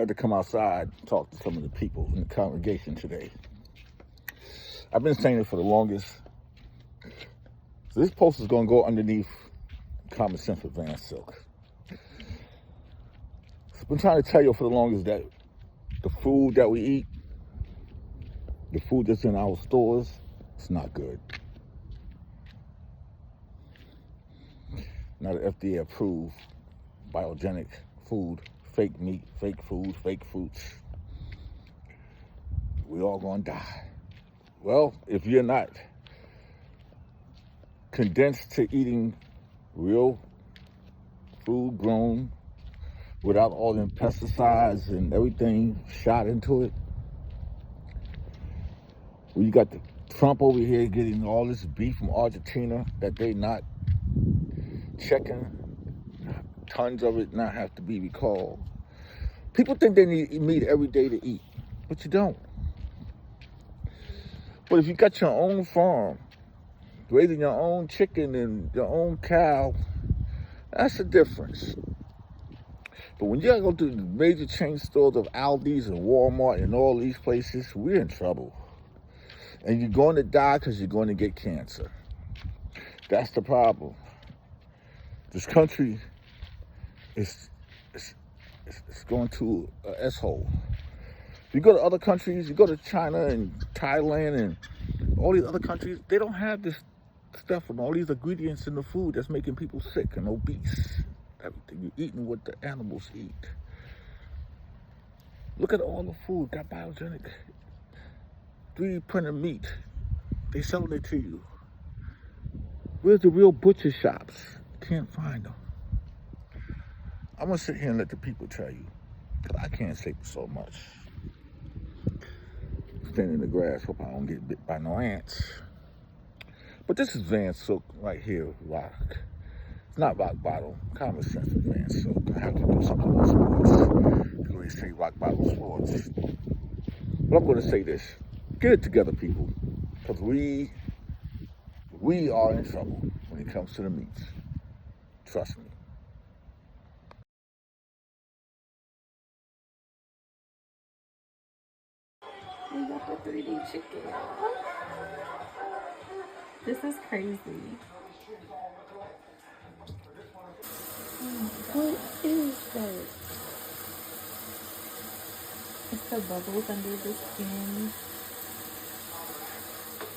decided to come outside and talk to some of the people in the congregation today. I've been saying it for the longest. So this post is going to go underneath Common Sense with Vansilk. I've been trying to tell you for the longest that the food that we eat, the food that's in our stores, it's not good. Not an FDA approved biogenic food, fake meat, fake food, fake fruits. We all gonna die. Well, if you're not condensed to eating real food grown without all them pesticides and everything shot into it, we got the Trump over here getting all this beef from Argentina that they not checking, tons of it not have to be recalled. People think they need meat every day to eat, but you don't. But if you got your own farm, raising your own chicken and your own cow, that's the difference. But when you gotta go to the major chain stores of Aldi's and Walmart and all these places, we're in trouble. And you're going to die because you're going to get cancer. That's the problem. This country is going to an S-hole. If you go to other countries, you go to China and Thailand and all these other countries, they don't have this stuff and all these ingredients in the food that's making people sick and obese. Everything you're eating what the animals eat. Look at all the food, got biogenic, 3D printed meat. They selling it to you. Where's the real butcher shops? Can't find them. I'm gonna sit here and let the people tell you, because I can't say so much. Standing in the grass, hope I don't get bit by no ants. But this is Vansilk right here, rock. It's not rock bottom. Common Sense with Vansilk. I have to do something with sports. They always say rock bottom sports. But I'm gonna say this. Get it together, people. Because we are in trouble when it comes to the meats. Trust me. We got the 3D chicken. This is crazy. What is that? It's the bubbles under the skin.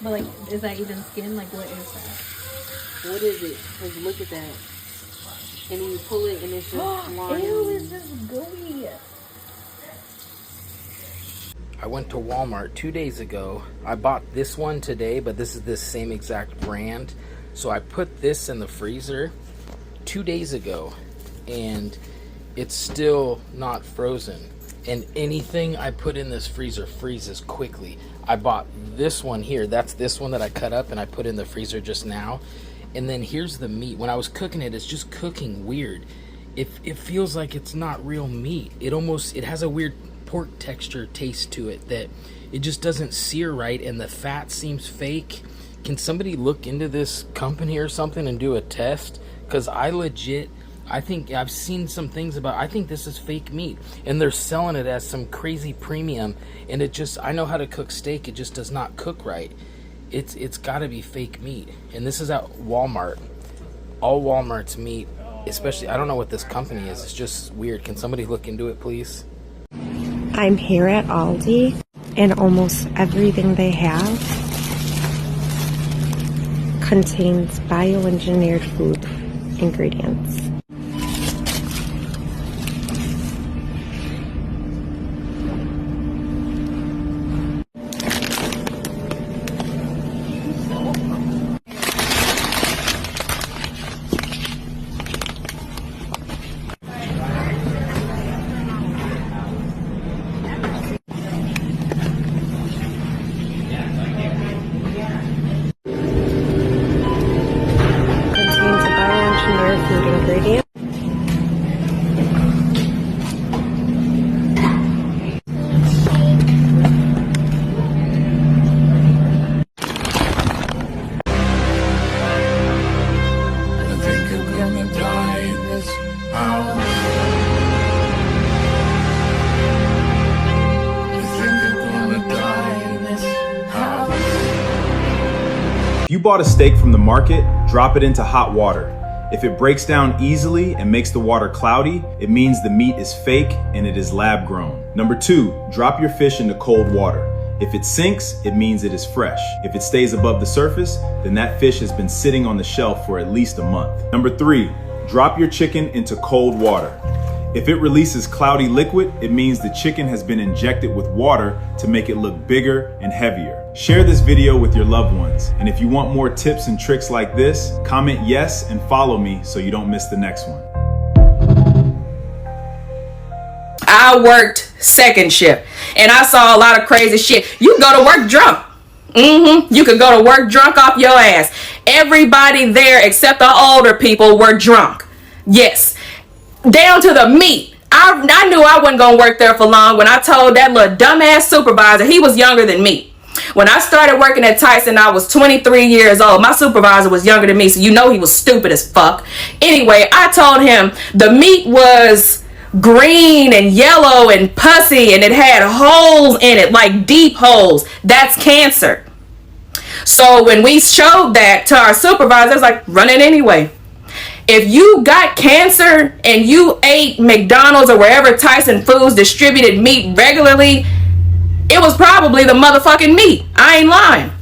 But like, is that even skin? Like, what is that? What is it? Because look at that. And then you pull it and it's just slimy. Ew, it's just gooey. I went to Walmart 2 days ago. I bought this one today, but this is the same exact brand. So I put this in the freezer 2 days ago, and it's still not frozen. And anything I put in this freezer freezes quickly. I bought this one here. That's this one that I cut up and I put in the freezer just now. And then here's the meat. When I was cooking it, it's just cooking weird. It feels like it's not real meat. It has a weird pork texture taste to it that it just doesn't sear right, and the fat seems fake. Can somebody look into this company or something and do a test? Because I think I've seen some things about, I think this is fake meat, and they're selling it as some crazy premium, and I know how to cook steak, it just does not cook right. It's gotta be fake meat. And this is at Walmart. All Walmart's meat, especially, I don't know what this company is, it's just weird. Can somebody look into it, please? I'm here at Aldi, and almost everything they have contains bioengineered food ingredients. If you bought a steak from the market, drop it into hot water. If it breaks down easily and makes the water cloudy, it means the meat is fake and it is lab grown. Number 2, drop your fish into cold water. If it sinks, it means it is fresh. If it stays above the surface, then that fish has been sitting on the shelf for at least a month. Number 3, drop your chicken into cold water. If it releases cloudy liquid, it means the chicken has been injected with water to make it look bigger and heavier. Share this video with your loved ones. And if you want more tips and tricks like this, comment yes and follow me so you don't miss the next one. I worked second shift and I saw a lot of crazy shit. You go to work drunk. You could go to work drunk off your ass. Everybody there except the older people were drunk. Yes. Down to the meat. I knew I wasn't going to work there for long when I told that little dumbass supervisor, he was younger than me. When I started working at Tyson, I was 23 years old. My supervisor was younger than me, so you know he was stupid as fuck. Anyway, I told him the meat was green and yellow and pussy and it had holes in it, like deep holes. That's cancer. So when we showed that to our supervisor, I was like, run it anyway. If you got cancer and you ate McDonald's or wherever Tyson Foods distributed meat regularly, it was probably the motherfucking meat. I ain't lying.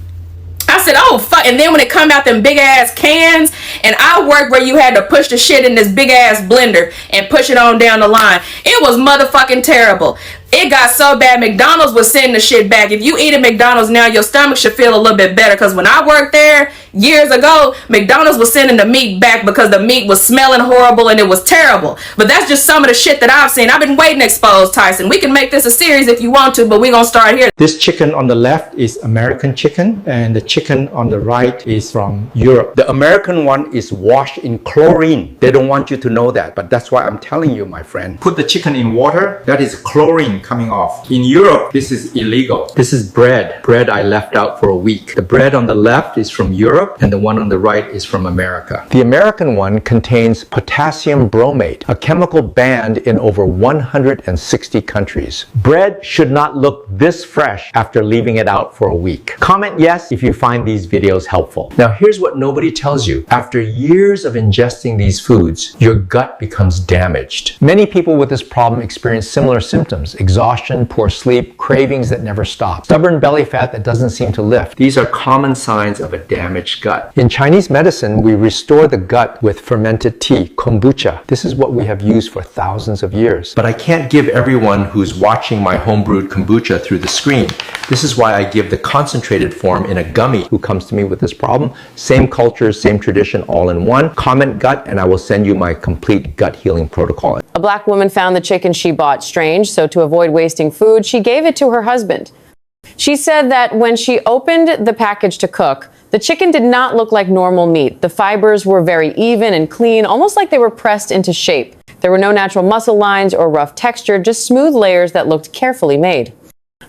I said, oh, fuck. And then when it come out them big ass cans, and I worked where you had to push the shit in this big ass blender and push it on down the line. It was motherfucking terrible. It got so bad, McDonald's was sending the shit back. If you eat at McDonald's now, your stomach should feel a little bit better. Because when I worked there years ago, McDonald's was sending the meat back because the meat was smelling horrible and it was terrible. But that's just some of the shit that I've seen. I've been waiting to expose Tyson. We can make this a series if you want to, but we're going to start here. This chicken on the left is American chicken, and the chicken on the right is from Europe. The American one is washed in chlorine. They don't want you to know that, but that's why I'm telling you, my friend. Put the chicken in water, that is chlorine coming off. In Europe, this is illegal. This is bread. Bread I left out for a week. The bread on the left is from Europe, and the one on the right is from America. The American one contains potassium bromate, a chemical banned in over 160 countries. Bread should not look this fresh after leaving it out for a week. Comment yes if you find these videos helpful. Now here's what nobody tells you. After years of ingesting these foods, your gut becomes damaged. Many people with this problem experience similar symptoms: exhaustion, poor sleep, cravings that never stop, stubborn belly fat that doesn't seem to lift. These are common signs of a damaged gut. In Chinese medicine, we restore the gut with fermented tea, kombucha. This is what we have used for thousands of years. But I can't give everyone who's watching my homebrewed kombucha through the screen. This is why I give the concentrated form in a gummy who comes to me with this problem. Same culture, same tradition, all in one. Comment gut and I will send you my complete gut healing protocol. A black woman found the chicken she bought strange, so to avoid wasting food, she gave it to her husband. She said that when she opened the package to cook, the chicken did not look like normal meat. The fibers were very even and clean, almost like they were pressed into shape. There were no natural muscle lines or rough texture, just smooth layers that looked carefully made.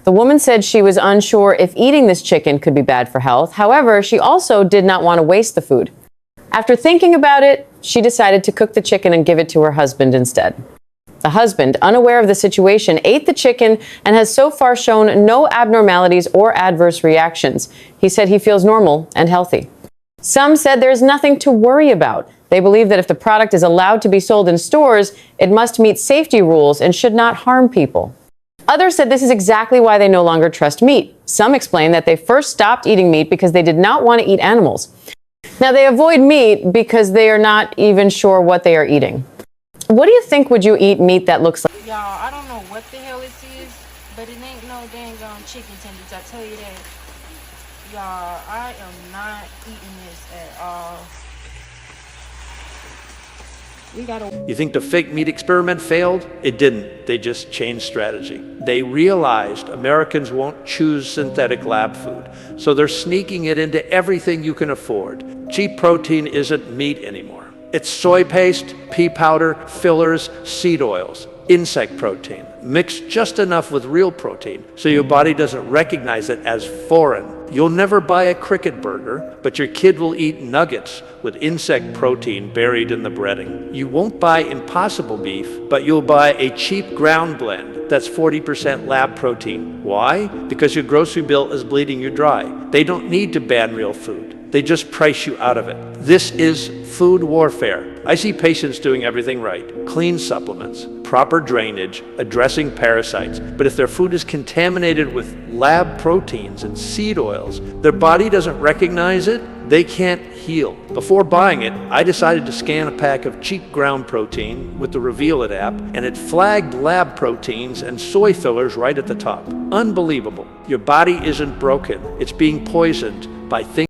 The woman said she was unsure if eating this chicken could be bad for health. However, she also did not want to waste the food. After thinking about it, she decided to cook the chicken and give it to her husband instead. The husband, unaware of the situation, ate the chicken and has so far shown no abnormalities or adverse reactions. He said he feels normal and healthy. Some said there's nothing to worry about. They believe that if the product is allowed to be sold in stores, it must meet safety rules and should not harm people. Others said this is exactly why they no longer trust meat. Some explained that they first stopped eating meat because they did not want to eat animals. Now they avoid meat because they are not even sure what they are eating. What do you think would you eat meat that looks like? Y'all, I don't know what the hell this is, but it ain't no dang on chicken tenders, I tell you that. Y'all, I am not eating this at all. You think the fake meat experiment failed? It didn't. They just changed strategy. They realized Americans won't choose synthetic lab food, so they're sneaking it into everything you can afford. Cheap protein isn't meat anymore. It's soy paste, pea powder, fillers, seed oils, insect protein. mixed just enough with real protein so your body doesn't recognize it as foreign. You'll never buy a cricket burger, but your kid will eat nuggets with insect protein buried in the breading. You won't buy Impossible beef, but you'll buy a cheap ground blend that's 40% lab protein. Why? Because your grocery bill is bleeding you dry. They don't need to ban real food. They just price you out of it. This is food warfare. I see patients doing everything right. Clean supplements, proper drainage, addressing parasites. But if their food is contaminated with lab proteins and seed oils, their body doesn't recognize it, they can't heal. Before buying it, I decided to scan a pack of cheap ground protein with the Reveal It app, and it flagged lab proteins and soy fillers right at the top. Unbelievable. Your body isn't broken. It's being poisoned by things